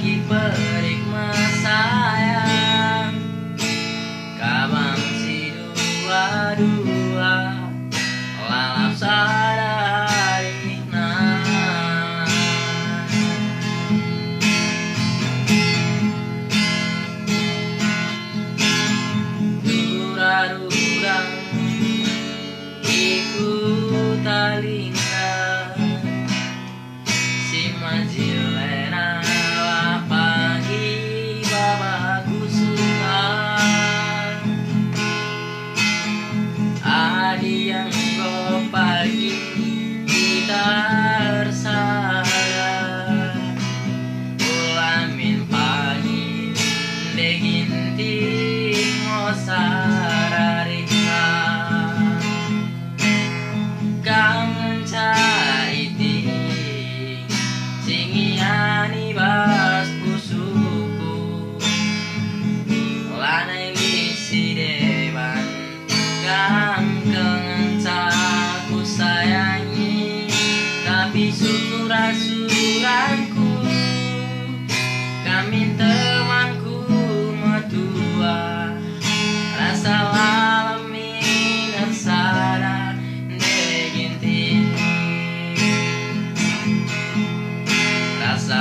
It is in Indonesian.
pagi perik sayang kabang si dua-dua lalap sadari durang ikut talinga si majilena pagi babaku suka adi yang kau pagi kita bersama ulamin pagi deginti mosararika kangen caiti singiani bas pusuku lanai lisi deban kang kangen caku sayangi tapi surat-suratku kami temanku medua rasa lalami nersada deginti rasa